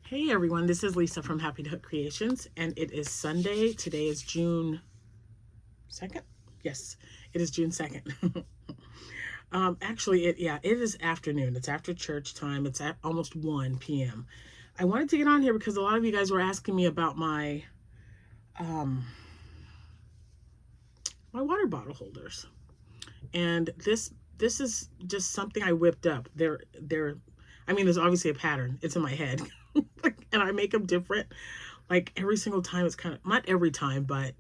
Hey everyone, this is Lisa from Happytohook Creations, and it is Sunday. Today is June 2nd. Yes, it is June 2nd. Actually, it is afternoon. It's after church time. It's at almost 1 p.m. I wanted to get on here because a lot of you guys were asking me about my my water bottle holders, and this is just something I whipped up. I mean, there's obviously a pattern. It's in my head, and I make them different. Like every single time, it's kind of not every time, but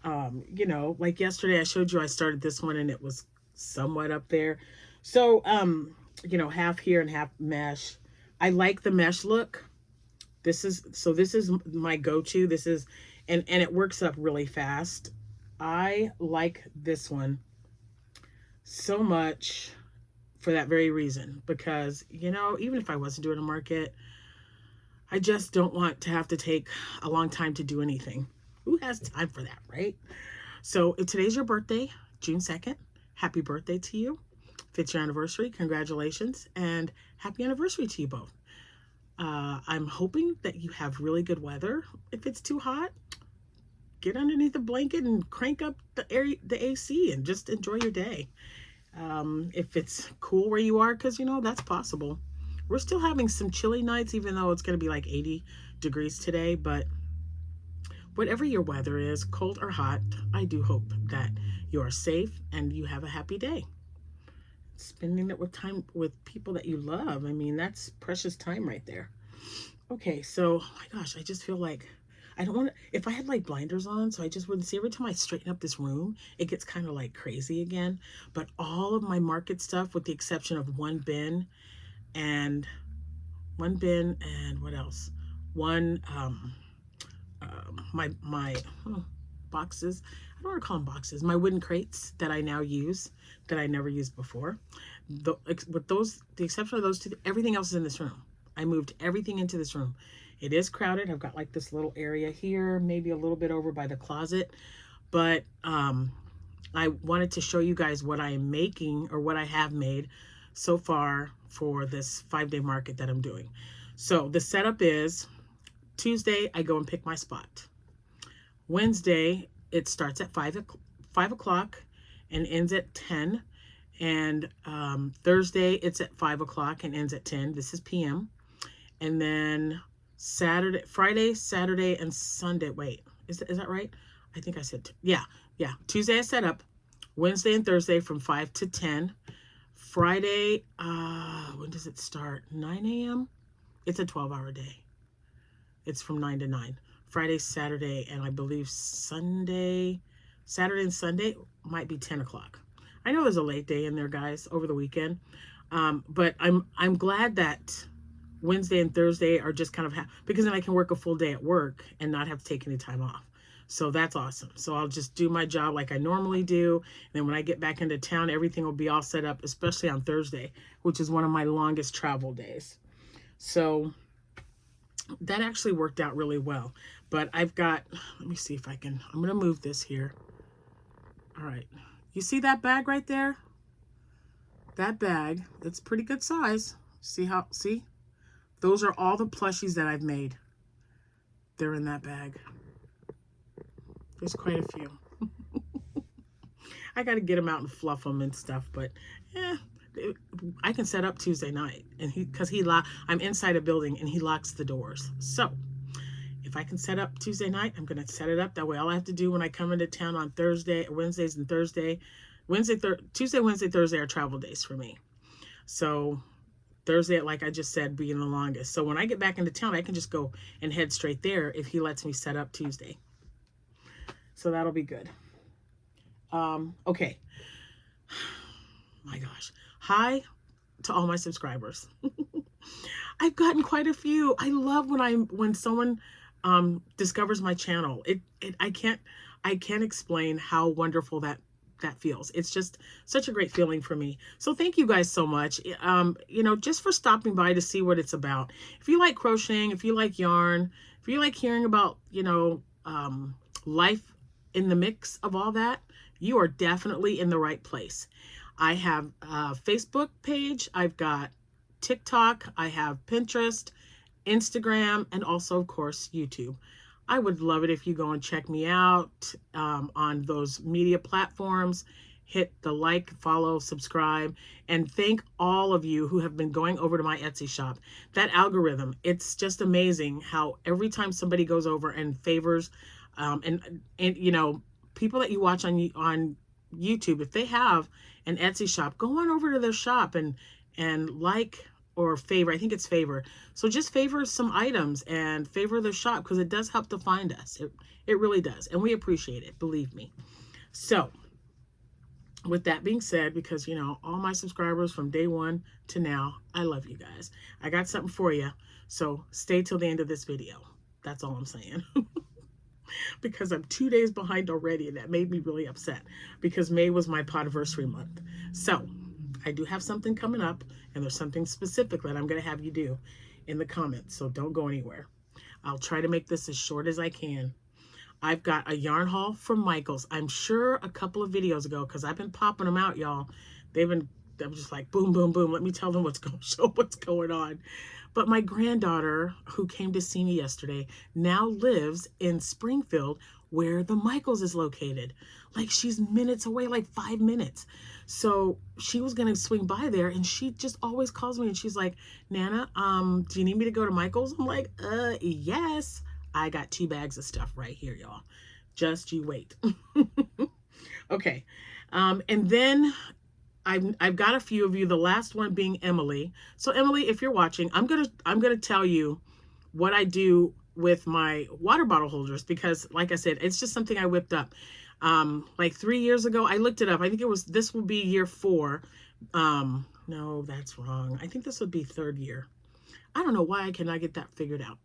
like yesterday, I showed you I started this one, and it was somewhat up there. So, half here and half mesh. I like the mesh look. This is my go-to. This is, and it works up really fast. I like this one so much for that very reason, because even if I wasn't doing a market, I just don't want to have to take a long time to do anything. Who has time for that, right? So if today's your birthday, June 2nd, happy birthday to you. If it's your anniversary, congratulations, and happy anniversary to you both. I'm hoping that you have really good weather. If it's too hot, get underneath a blanket and crank up the AC and just enjoy your day. If it's cool where you are, because that's possible. We're still having some chilly nights, even though it's going to be like 80 degrees today. But whatever your weather is, cold or hot, I do hope that you are safe and you have a happy day. Spending it with time with people that you love. I mean, that's precious time right there. Okay, so, oh my gosh, I just feel like I don't want to, if I had like blinders on, so I just wouldn't see. Every time I straighten up this room, it gets kind of like crazy again. But all of my market stuff, with the exception of and what else? One, my boxes. I don't want to call them boxes. My wooden crates that I now use that I never used before. The exception of those two, everything else is in this room. I moved everything into this room. It is crowded. I've got like this little area here, maybe a little bit over by the closet, but I wanted to show you guys what I am making, or what I have made so far for this 5-day market that I'm doing. So the setup is Tuesday, I go and pick my spot. Wednesday, it starts at 5 o'clock and ends at 10. And Thursday, it's at 5 o'clock and ends at 10. This is PM. And then Friday, Saturday, and Sunday. Wait, is that right? I think I said, yeah. Tuesday I set up. Wednesday and Thursday from 5 to 10. Friday, when does it start? 9 a.m.? It's a 12-hour day. It's from 9 to 9. Friday, Saturday, and I believe Saturday and Sunday might be 10 o'clock. I know there's a late day in there, guys, over the weekend. But I'm glad that Wednesday and Thursday are just kind of because then I can work a full day at work and not have to take any time off. So that's awesome. So I'll just do my job like I normally do. And then when I get back into town, everything will be all set up, especially on Thursday, which is one of my longest travel days. So that actually worked out really well. But I've got, let me see if I'm going to move this here. All right. You see that bag right there? That bag, it's pretty good size. See? Those are all the plushies that I've made. They're in that bag. There's quite a few. I got to get them out and fluff them and stuff, but I can set up Tuesday night, and I'm inside a building and he locks the doors. So if I can set up Tuesday night, I'm going to set it up. That way, all I have to do when I come into town on Wednesdays and Thursday, Tuesday, Wednesday, Thursday are travel days for me. So Thursday, like I just said, being the longest. So when I get back into town, I can just go and head straight there if he lets me set up Tuesday. So that'll be good. Okay. My gosh. Hi to all my subscribers. I've gotten quite a few. I love when someone discovers my channel. I can't explain how wonderful that feels. It's just such a great feeling for me. So thank you guys so much. Just for stopping by to see what it's about. If you like crocheting, if you like yarn, if you like hearing about, life in the mix of all that, you are definitely in the right place. I have a Facebook page. I've got TikTok. I have Pinterest. Instagram, and also, of course, YouTube. I would love it if you go and check me out on those media platforms. Hit the like, follow, subscribe, and thank all of you who have been going over to my Etsy shop. That algorithm, it's just amazing how every time somebody goes over and favors, and you know, people that you watch on YouTube, if they have an Etsy shop, go on over to their shop and like or favor. I think it's favor. So just favor some items and favor their shop, because it does help to find us. It really does. And we appreciate it, believe me. So with that being said, because, you know, all my subscribers from day one to now, I love you guys. I got something for you. So stay till the end of this video. That's all I'm saying. Because I'm 2 days behind already, and that made me really upset, because May was my podiversary month. So I do have something coming up, and there's something specific that I'm going to have you do in the comments. So don't go anywhere. I'll try to make this as short as I can. I've got a yarn haul from Michael's. I'm sure a couple of videos ago, because I've been popping them out, y'all. I'm just like, boom, boom, boom. Let me tell them what's going on. But my granddaughter, who came to see me yesterday, now lives in Springfield, where the Michael's is located. Like, she's minutes away, like 5 minutes. So she was going to swing by there, and she just always calls me, and she's like, Nana, do you need me to go to Michael's? I'm like, yes. I got 2 bags of stuff right here, y'all. Just you wait. Okay. And then I've got a few of you, the last one being Emily. So Emily, if you're watching, I'm gonna tell you what I do with my water bottle holders, because like I said, it's just something I whipped up. Like 3 years ago, I looked it up. I think this will be year 4. No, that's wrong. I think this would be 3rd year. I don't know why I cannot get that figured out.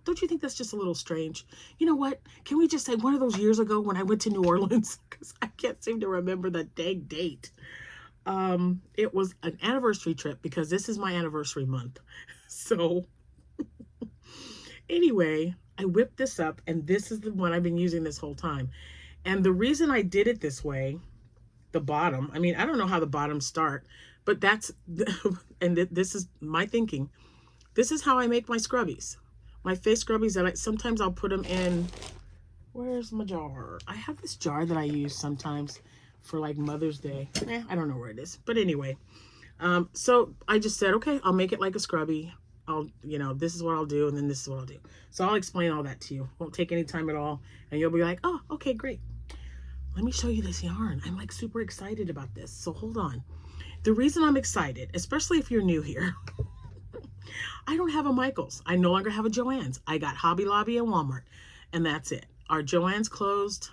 Don't you think that's just a little strange? You know what? Can we just say one of those years ago when I went to New Orleans? Because I can't seem to remember the dang date. It was an anniversary trip, because this is my anniversary month. So anyway, I whipped this up, and this is the one I've been using this whole time. And the reason I did it this way, the bottom, I mean, I don't know how the bottoms start, but and this is my thinking. This is how I make my scrubbies. My face scrubbies that sometimes I'll put them in. Where's my jar? I have this jar that I use sometimes for like Mother's Day. I don't know where it is. But anyway, so I just said, okay, I'll make it like a scrubby. This is what I'll do, and then this is what I'll do. So I'll explain all that to you. Won't take any time at all. And you'll be like, oh, okay, great. Let me show you this yarn. I'm like super excited about this. So hold on. The reason I'm excited, especially if you're new here, I don't have a Michael's. I no longer have a Joann's. I got Hobby Lobby and Walmart, and that's it. Our Joann's closed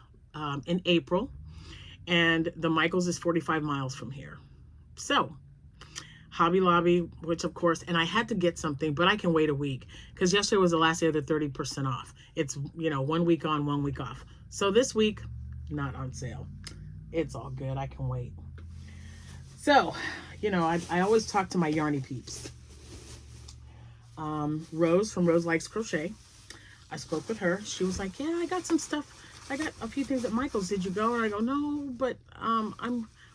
in April, and the Michael's is 45 miles from here. So Hobby Lobby, which of course, and I had to get something, but I can wait a week, because yesterday was the last day of the 30% off. It's, 1 week on, 1 week off. So this week, not on sale. It's all good. I can wait. So, I always talk to my yarny peeps. Rose from Rose Likes Crochet. I spoke with her. She was like, yeah, I got some stuff. I got a few things at Michael's. Did you go? And I go, no, but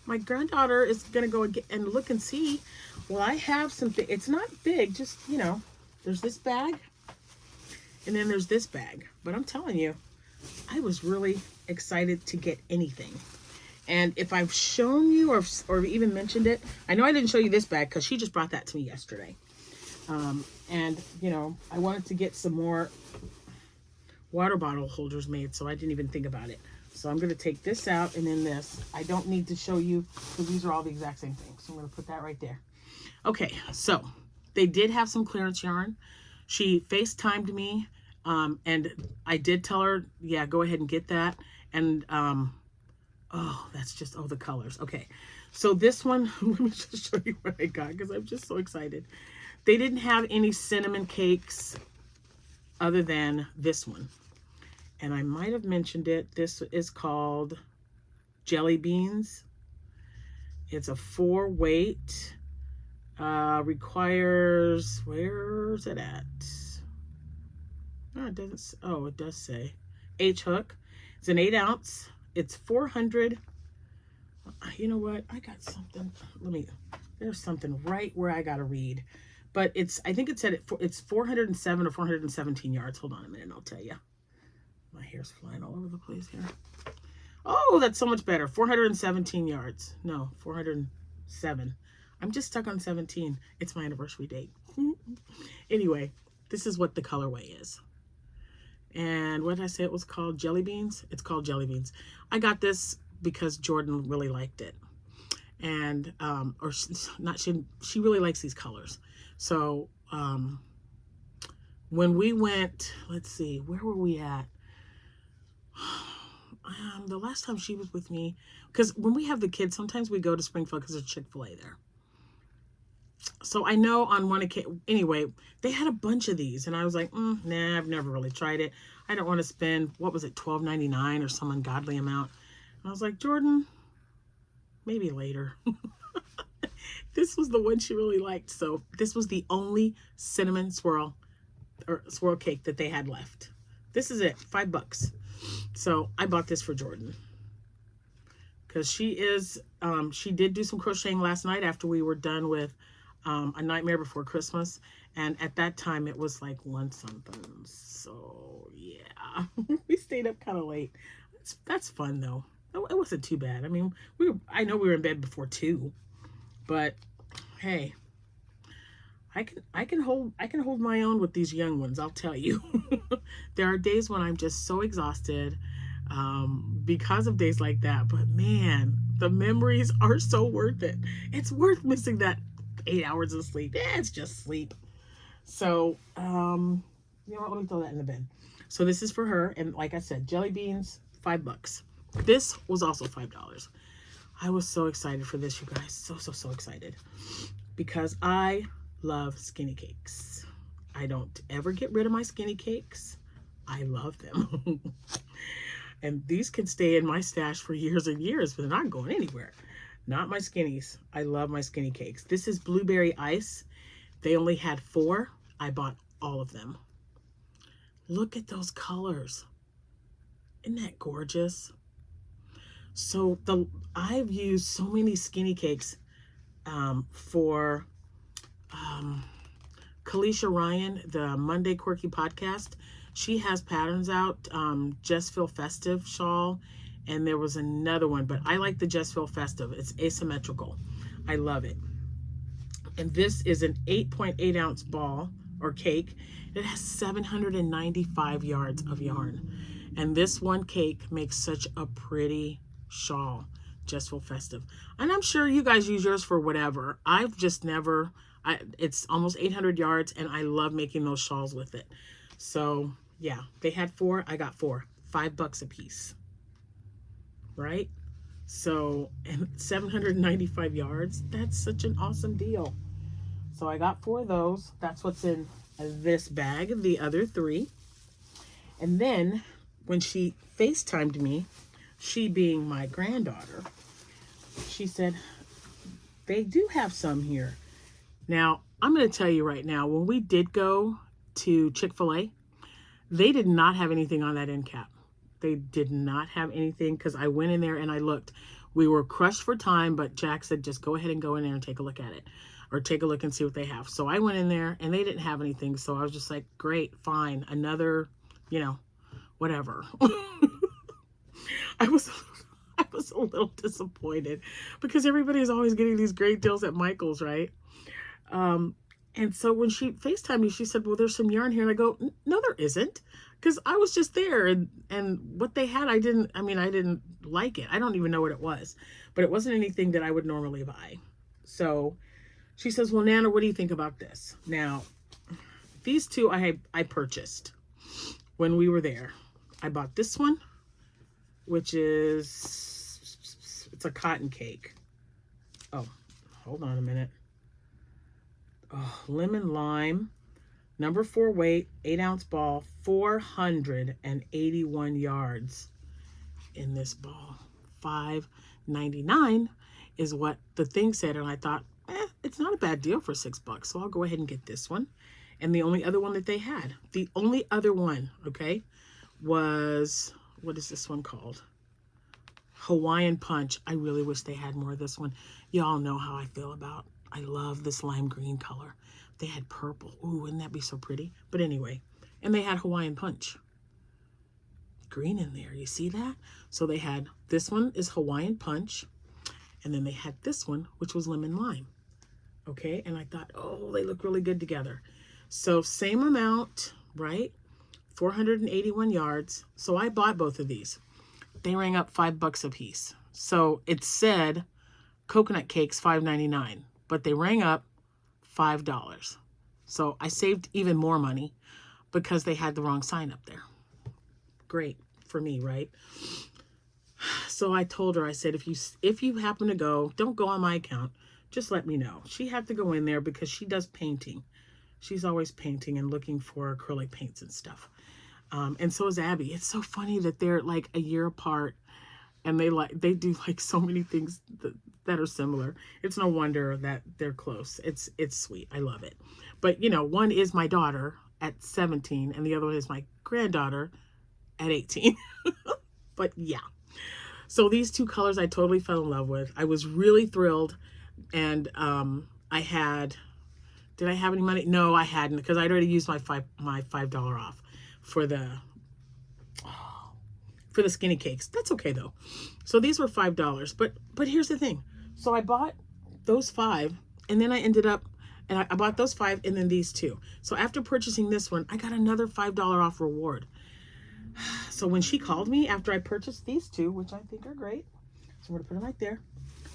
my granddaughter is going to go and look and see. Well, I have something. It's not big, just, there's this bag, and then there's this bag. But I'm telling you, I was really excited to get anything. And if I've shown you or even mentioned it, I know I didn't show you this bag, because she just brought that to me yesterday. And I wanted to get some more water bottle holders made, so I didn't even think about it. So I'm going to take this out, and then this. I don't need to show you, because these are all the exact same thing. So I'm going to put that right there. Okay, so they did have some clearance yarn. She FaceTimed me, and I did tell her, yeah, go ahead and get that. And, the colors. Okay, so this one, let me just show you what I got, because I'm just so excited. They didn't have any cinnamon cakes other than this one. And I might have mentioned it. This is called Jelly Beans. It's a 4-weight. Requires, where's it at? Oh, it doesn't, it does say H hook. It's an 8-ounce. It's 400. You know what? I got something. There's something right where I got to read. but I think it said it's 407 or 417 yards. Hold on a minute, I'll tell you. My hair's flying all over the place here. Oh, that's so much better. 417 yards. No, 407. I'm just stuck on 17. It's my anniversary date. Anyway, this is what the colorway is. And what did I say it was called? Jelly beans? It's called jelly beans. I got this because Jordan really liked it. And, or she really likes these colors. So, when we went, let's see, where were we at? The last time she was with me, because when we have the kids, sometimes we go to Springfield because there's Chick-fil-A there. So I know on one occasion, anyway, they had a bunch of these, and I was like, nah, I've never really tried it. I don't want to spend, what was it, $12.99 or some ungodly amount. And I was like, Jordan, maybe later. This was the one she really liked. So this was the only cinnamon swirl cake that they had left. This is it, $5. So I bought this for Jordan because she did do some crocheting last night after we were done with A Nightmare Before Christmas, and at that time it was like 1 something. So yeah, we stayed up kind of late. That's fun though. It wasn't too bad. I mean, I know we were in bed before 2, but hey, I can hold my own with these young ones, I'll tell you. There are days when I'm just so exhausted because of days like that, but man, the memories are so worth it. It's worth missing that 8 hours of sleep. It's just sleep. So, you know what, let me throw that in the bin. So this is for her, and like I said, jelly beans, $5. This was also $5. I was so excited for this, you guys. So excited. Because I love skinny cakes. I don't ever get rid of my skinny cakes. I love them. And these can stay in my stash for years and years, but they're not going anywhere. Not my skinnies. I love my skinny cakes. This is blueberry ice. They only had 4. I bought all of them. Look at those colors. Isn't that gorgeous? So I've used so many skinny cakes for Kalisha Ryan, the Monday Quirky podcast. She has patterns out, Just Feel Festive shawl, and there was another one, but I like the Just Feel Festive. It's asymmetrical. I love it. And this is an 8.8 ounce ball or cake. It has 795 yards of yarn. And this one cake makes such a pretty shawl. Just Feel Festive. And I'm sure you guys use yours for whatever. I've just never, it's almost 800 yards, and I love making those shawls with it. So yeah, they had 4, I got 4, $5 a piece, right? So, and 795 yards, that's such an awesome deal. So I got 4 of those. That's what's in this bag, the other 3. And then when she FaceTimed me, she being my granddaughter, she said, they do have some here. Now, I'm going to tell you right now, when we did go to Chick-fil-A, they did not have anything on that end cap. They did not have anything, because I went in there and I looked. We were crushed for time, but Jack said, just go ahead and go in there and take a look at it, or take a look and see what they have. So I went in there and they didn't have anything. So I was just like, great, fine. Another, you know, whatever. I was a little disappointed because everybody's always getting these great deals at Michael's, right? And so when she FaceTimed me, she said, well, there's some yarn here. And I go, no, there isn't. Because I was just there, and what they had, I didn't like it. I don't even know what it was. But it wasn't anything that I would normally buy. So she says, well, Nana, what do you think about this? Now, these 2 I purchased when we were there. I bought this one, which is, it's a cotton cake. Oh, hold on a minute. Oh, lemon lime, number 4 weight, 8 ounce ball, 481 yards in this ball. $5.99 is what the thing said, and I thought, it's not a bad deal for $6, so I'll go ahead and get this one. And the only other one that they had, the only other one, okay, was, what is this one called? Hawaiian Punch. I really wish they had more of this one. Y'all know how I feel about, I love this lime green color. They had purple. Ooh, wouldn't that be so pretty? But anyway, and they had Hawaiian punch. Green in there. You see that? So they had, this one is Hawaiian punch. And then they had this one, which was lemon lime. Okay, and I thought, oh, they look really good together. So same amount, right? 481 yards. So I bought both of these. They rang up $5 a piece. So it said coconut cakes $5.99, but they rang up $5. So I saved even more money because they had the wrong sign up there. Great for me, right? So I told her, I said, if you happen to go, don't go on my account. Just let me know. She had to go in there because she does painting. She's always painting and looking for acrylic paints and stuff. And so is Abby. It's so funny that they're like a year apart and they do like so many things that are similar. It's no wonder that they're close. It's sweet. I love it. But you know, one is my daughter at 17 and the other one is my granddaughter at 18. But yeah. So these two colors I totally fell in love with. I was really thrilled. And did I have any money? No, I hadn't, because I'd already used my $5 off for the skinny cakes. That's okay though. So these were $5. But here's the thing. So I bought those 5 and then I ended up, and I bought those 5 and then these 2. So after purchasing this one, I got another $5 off reward. So when she called me after I purchased these 2, which I think are great, so I'm gonna put them right there.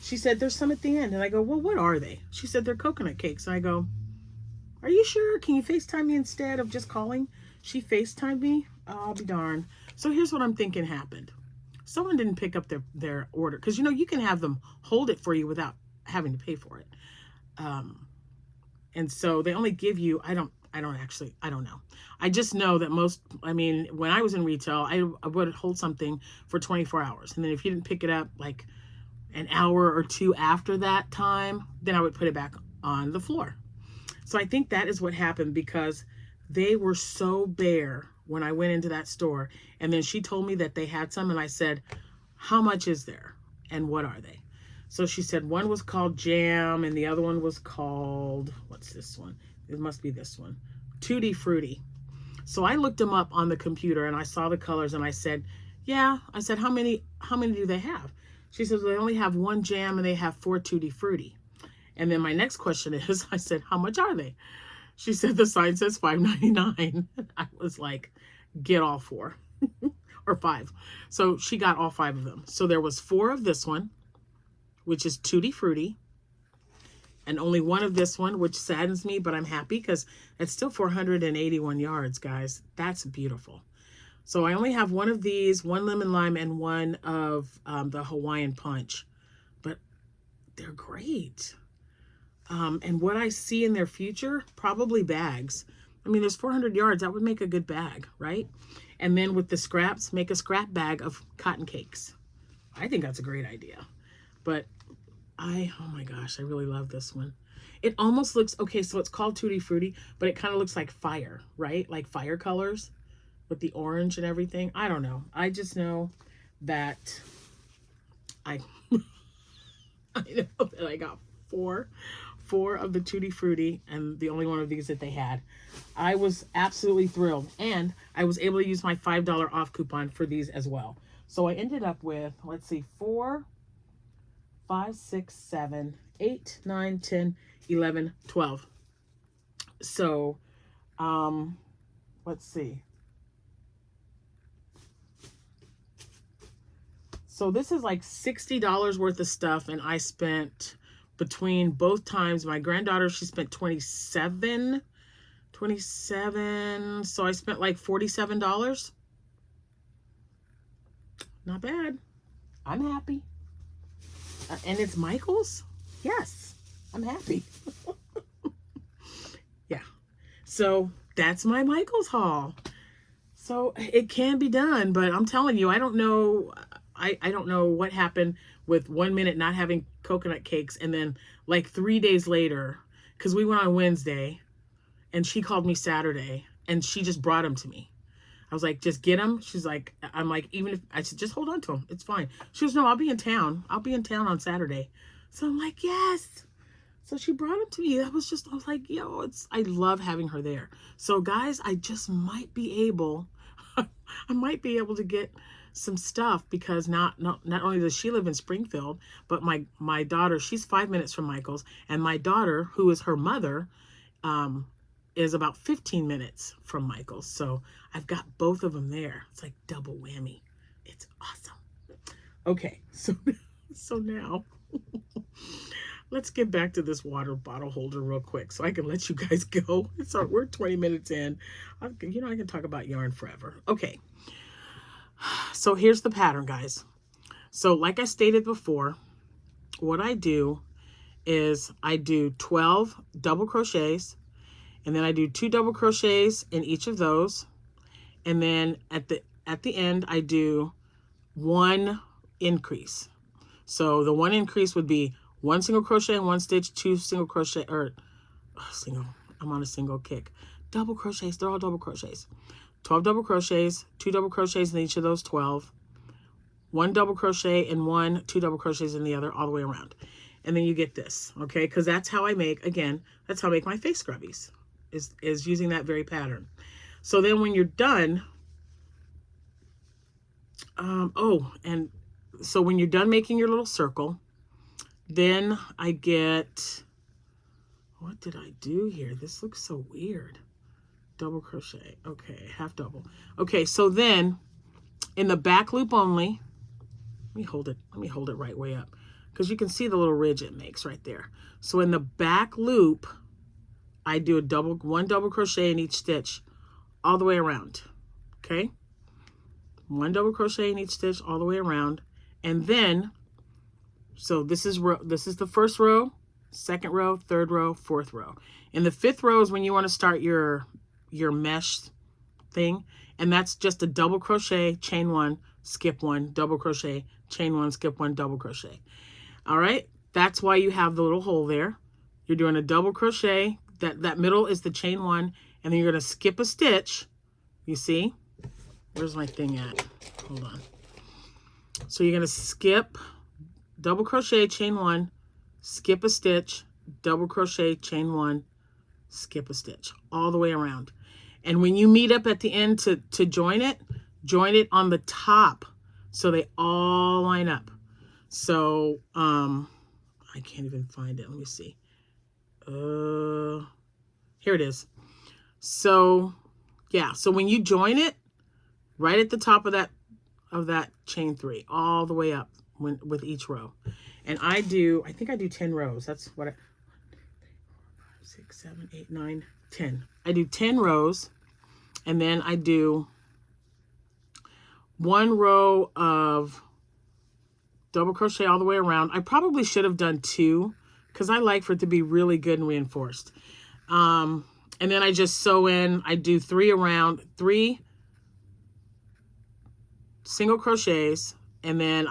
She said, there's some at the end. And I go, well, what are they? She said, they're coconut cakes. And I go, are you sure? Can you FaceTime me instead of just calling? She FaceTimed me. Oh, I'll be darned. So here's what I'm thinking happened. Someone didn't pick up their order. Because, you know, you can have them hold it for you without having to pay for it. And so they only give you, I don't know. I just know that when I was in retail, I would hold something for 24 hours. And then if you didn't pick it up like an hour or 2 after that time, then I would put it back on the floor. So I think that is what happened, because they were so bare when I went into that store. And then she told me that they had some, and I said, how much is there? And what are they? So she said one was called Jam and the other one was called, what's this one? It must be this one, Tutti Frutti. So I looked them up on the computer and I saw the colors and I said, yeah, I said, how many do they have? She says, they only have 1 Jam and they have 4 Tutti Frutti. And then my next question is, I said, how much are they? She said, the sign says $5.99. I was like, get all 4 or 5. So she got all 5 of them. So there was 4 of this one, which is Tutti Frutti, and only 1 of this one, which saddens me, but I'm happy because it's still 481 yards, guys. That's beautiful. So I only have 1 of these, 1 lemon lime, and 1 of the Hawaiian punch, but they're great. And what I see in their future, probably bags. I mean, there's 400 yards. That would make a good bag, right? And then with the scraps, make a scrap bag of cotton cakes. I think that's a great idea. But oh my gosh, I really love this one. It almost looks, okay, so it's called Tutti Frutti, but it kind of looks like fire, right? Like fire colors with the orange and everything. I don't know. I just know that I know that I got four of the Tutti Frutti and the only one of these that they had. I was absolutely thrilled, and I was able to use my $5 off coupon for these as well. So I ended up with, let's see, 4, 5, 6, 7, 8, 9, 10, 11, 12. So, let's see. So this is like $60 worth of stuff, and I spent, between both times, my granddaughter, she spent 27, so I spent like $47. Not bad. I'm happy. And it's Michael's? Yes, I'm happy. Yeah. So that's my Michael's haul. So it can be done, but I'm telling you, I don't know. I don't know what happened with 1 minute not having coconut cakes, and then like 3 days later, because we went on Wednesday and she called me Saturday and she just brought them to me. I was like, just get them. She's like, I'm like, even if, I said, just hold on to them. It's fine. She goes, no, I'll be in town. I'll be in town on Saturday. So I'm like, yes. So she brought them to me. That was just, I was like, yo, I love having her there. So guys, I just might be able, I might be able to get some stuff, because not only does she live in Springfield, but my daughter, she's 5 minutes from Michael's, and my daughter, who is her mother, is about 15 minutes from Michael's. So I've got both of them there. It's like double whammy. It's awesome. Okay, so now let's get back to this water bottle holder real quick so I can let you guys go. We're 20 minutes in. I can talk about yarn forever. Okay, so here's the pattern, guys. So like I stated before, what I do is I do 12 double crochets, and then I do 2 double crochets in each of those. And then at the end, I do 1 increase. So the 1 increase would be 1 single crochet and 1 stitch, 2 single crochet, or single, I'm on a single kick. Double crochets, they're all double crochets. 12 double crochets, 2 double crochets in each of those 12, 1 double crochet and 2 double crochets in the other, all the way around. And then you get this, okay? Because that's how I make, again, that's how I make my face scrubbies, is using that very pattern. So then when you're done, and so when you're done making your little circle, then I get, what did I do here? This looks so weird. Double crochet, okay, half double. Okay, so then in the back loop only, let me hold it right way up, because you can see the little ridge it makes right there. So in the back loop, I do 1 double crochet in each stitch all the way around, okay? 1 double crochet in each stitch all the way around. And then, so this is the first row, second row, third row, fourth row. And the 5th row is when you want to start your mesh thing, and that's just a double crochet, chain 1, skip 1, double crochet, chain 1, skip 1, double crochet. All right, that's why you have the little hole there. You're doing a double crochet, that middle is the chain 1, and then you're going to skip a stitch. You see, where's my thing at? Hold on. So you're going to skip, double crochet, chain 1, skip a stitch, double crochet, chain 1, skip a stitch, all the way around. And when you meet up at the end to join it on the top so they all line up. So I can't even find it. Let me see. Here it is. So yeah, so when you join it right at the top of that chain 3 all the way up with each row. And I think I do 10 rows. That's what 6, 7, 8, 9, 10. I do 10 rows, and then I do 1 row of double crochet all the way around. I probably should have done 2, because I like for it to be really good and reinforced. And then I just sew in, I do 3 single crochets, and then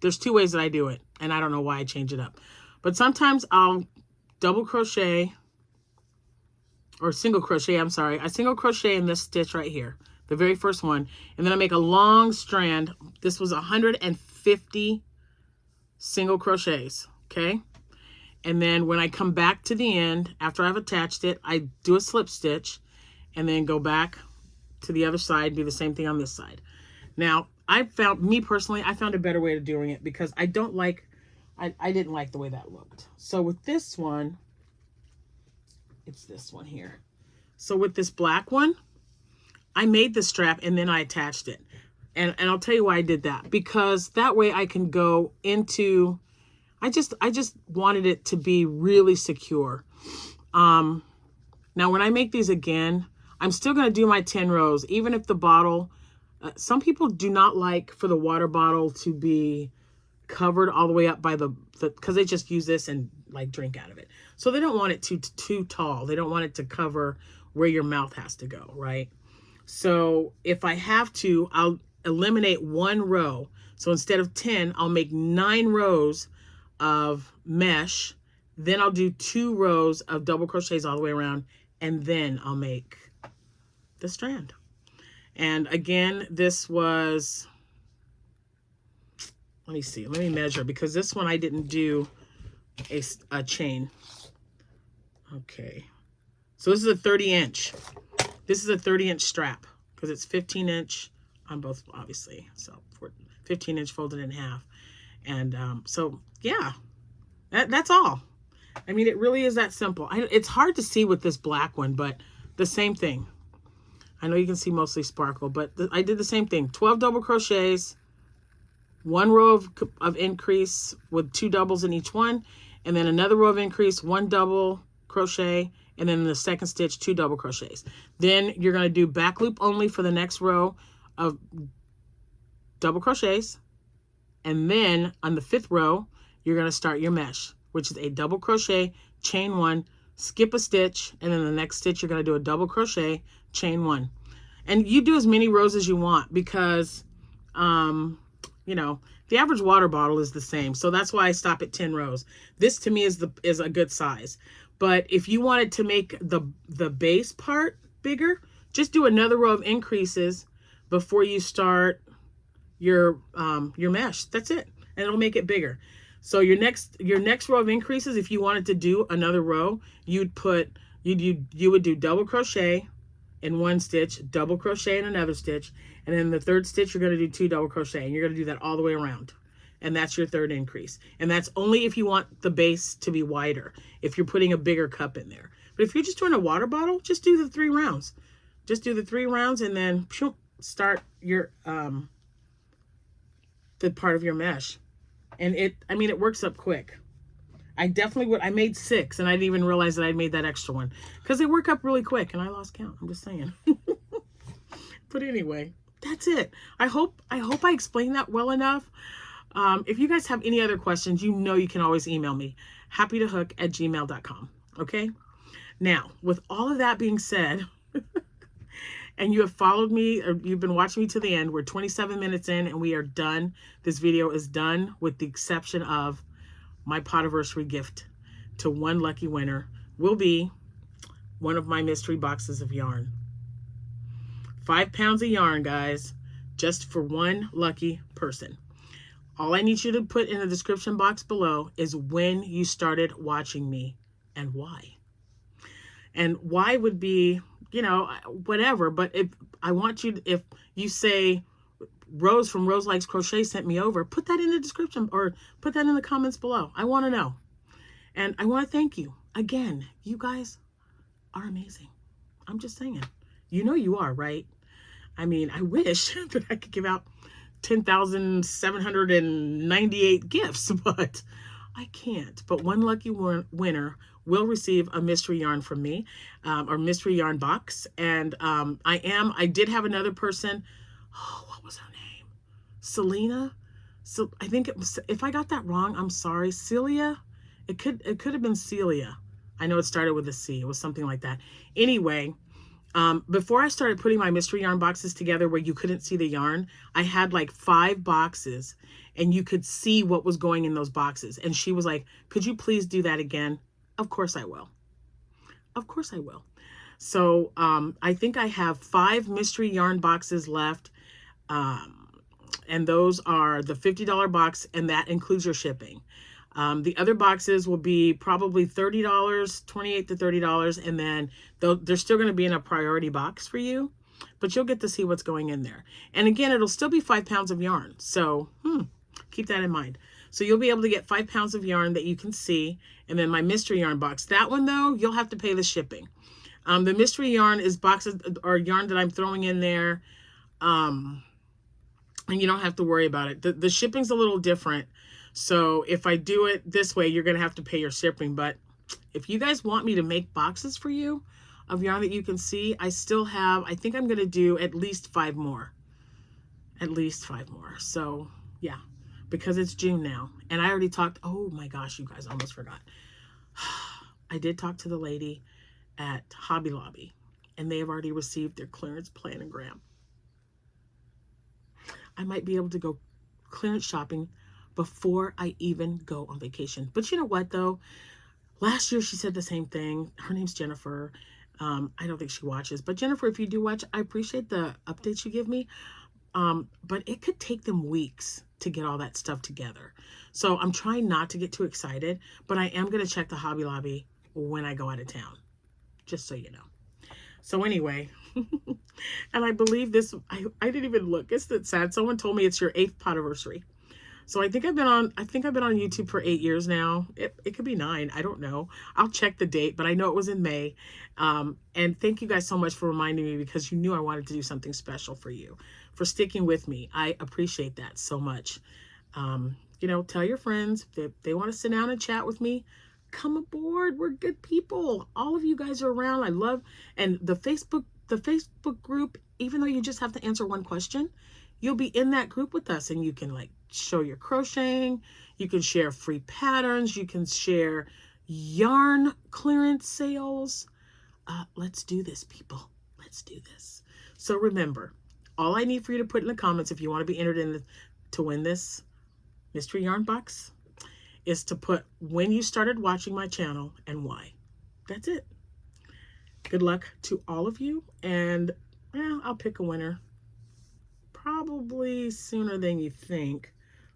there's 2 ways that I do it, and I don't know why I change it up. But sometimes I'll double crochet, or single crochet, I'm sorry. I single crochet in this stitch right here, the very first one, and then I make a long strand. This was 150 single crochets, okay? And then when I come back to the end, after I've attached it, I do a slip stitch and then go back to the other side, do the same thing on this side. Now, I found a better way of doing it, because I didn't like the way that looked. So with this one, it's this one here. So with this black one, I made the strap and then I attached it. And I'll tell you why I did that, because that way I can go into, I just wanted it to be really secure. Now when I make these again, I'm still going to do my 10 rows, even if the bottle, some people do not like for the water bottle to be covered all the way up by because they just use this and like drink out of it. So they don't want it too tall. They don't want it to cover where your mouth has to go, right? So if I have to, I'll eliminate 1 row. So instead of 10, I'll make 9 rows of mesh. Then I'll do 2 rows of double crochets all the way around, and then I'll make the strand. And again, this was, let me see, let me measure, because this one I didn't do a chain. Okay. So this is a 30-inch. This is a 30-inch strap because it's 15-inch on both, obviously. So 15-inch folded in half. And so, yeah, that's all. I mean, it really is that simple. It's hard to see with this black one, but the same thing. I know you can see mostly sparkle, but I did the same thing. 12 double crochets, 1 row of increase with 2 doubles in each one, and then another row of increase, 1 double crochet, and then in the second stitch, 2 double crochets. Then you're going to do back loop only for the next row of double crochets. And then on the 5th row, you're going to start your mesh, which is a double crochet, chain 1, skip a stitch, and then the next stitch, you're going to do a double crochet, chain 1. And you do as many rows as you want because, you know, the average water bottle is the same. So that's why I stop at 10 rows. This to me is a good size. But if you wanted to make the base part bigger, just do another row of increases before you start your mesh. That's it. And it'll make it bigger. So your next row of increases, if you wanted to do another row, you would do double crochet in 1 stitch, double crochet in another stitch, and then the 3rd stitch you're going to do 2 double crochet, and you're going to do that all the way around. And that's your 3rd increase. And that's only if you want the base to be wider, if you're putting a bigger cup in there. But if you're just doing a water bottle, just do the 3 rounds. Just do the 3 rounds and then start your the part of your mesh. And it works up quick. I definitely would. I made 6 and I didn't even realize that I'd made that extra one because they work up really quick and I lost count. I'm just saying. But anyway, that's it. I hope I explained that well enough. If you guys have any other questions, you know you can always email me, happytohook@gmail.com. Okay? Now, with all of that being said, and you have followed me, or you've been watching me to the end, we're 27 minutes in and we are done. This video is done with the exception of my Potiversary gift to one lucky winner will be one of my mystery boxes of yarn. 5 pounds of yarn, guys, just for one lucky person. All I need you to put in the description box below is when you started watching me and why. And why would be, you know, whatever. But if you say Rose from Rose Likes Crochet sent me over, put that in the description or put that in the comments below. I want to know. And I want to thank you. Again, you guys are amazing. I'm just saying. You know you are, right? I mean, I wish that I could give out 10,798 gifts, but I can't. But one lucky winner will receive a mystery yarn from me, or mystery yarn box. And I did have another person. Oh, what was her name? Selena. So I think it was, if I got that wrong, I'm sorry. Celia. It could have been Celia. I know it started with a C. It was something like that. Anyway, before I started putting my mystery yarn boxes together where you couldn't see the yarn, I had like 5 boxes and you could see what was going in those boxes. And she was like, could you please do that again? Of course I will. Of course I will. So I think I have 5 mystery yarn boxes left. And those are the $50 box, and that includes your shipping. The other boxes will be probably $30, $28 to $30, and then they're still going to be in a priority box for you, but you'll get to see what's going in there. And again, it'll still be 5 pounds of yarn, so keep that in mind. So you'll be able to get 5 pounds of yarn that you can see, and then my mystery yarn box. That one, though, you'll have to pay the shipping. The mystery yarn is boxes or yarn that I'm throwing in there, and you don't have to worry about it. The shipping's a little different. So if I do it this way, you're going to have to pay your shipping. But if you guys want me to make boxes for you of yarn that you can see, I still have, I think I'm going to do at least 5 more. At least 5 more. So yeah, because it's June now. And I already talked, oh my gosh, you guys, I almost forgot. I did talk to the lady at Hobby Lobby, and they have already received their clearance planogram. I might be able to go clearance shopping before I even go on vacation. But you know what, though? Last year, she said the same thing. Her name's Jennifer. I don't think she watches. But Jennifer, if you do watch, I appreciate the updates you give me. But it could take them weeks to get all that stuff together. So I'm trying not to get too excited, but I am going to check the Hobby Lobby when I go out of town, just so you know. So anyway, and I believe this, I didn't even look. Isn't it sad? Someone told me it's your 8th podiversary. So I think I've been on YouTube for 8 years now. It could be 9. I don't know. I'll check the date, but I know it was in May. And thank you guys so much for reminding me, because you knew I wanted to do something special for you, for sticking with me. I appreciate that so much. You know, tell your friends if they want to sit down and chat with me. Come aboard. We're good people. All of you guys are around. I love, and the Facebook group, even though you just have to answer one question, you'll be in that group with us, and you can like show your crocheting. You can share free patterns. You can share yarn clearance sales. Let's do this, people. Let's do this. So remember, all I need for you to put in the comments, if you want to be entered in to win this mystery yarn box, is to put when you started watching my channel and why. That's it. Good luck to all of you, and I'll pick a winner probably sooner than you think.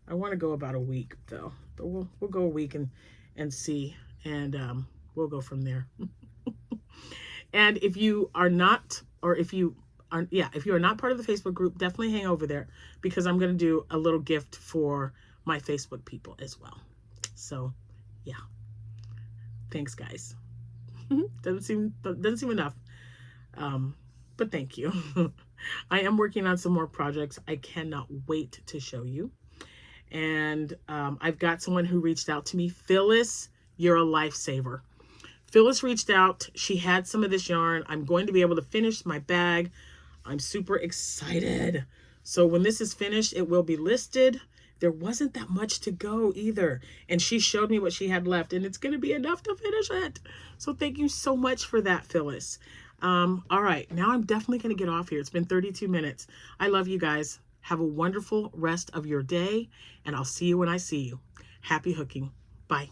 I want to go about a week though, but we'll go a week and see, and we'll go from there. And if you are not, or if you are, if you are not part of the Facebook group, definitely hang over there, because I'm going to do a little gift for my Facebook people as well. So yeah, thanks guys. doesn't seem enough, but thank you. I am working on some more projects I cannot wait to show you. And I've got someone who reached out to me. Phyllis, you're a lifesaver. Phyllis reached out. She had some of this yarn. I'm going to be able to finish my bag. I'm super excited. So when this is finished, it will be listed. There wasn't that much to go either. And she showed me what she had left, and it's going to be enough to finish it. So thank you so much for that, Phyllis. All right, now I'm definitely going to get off here. It's been 32 minutes. I love you guys. Have a wonderful rest of your day, and I'll see you when I see you. Happy hooking. Bye.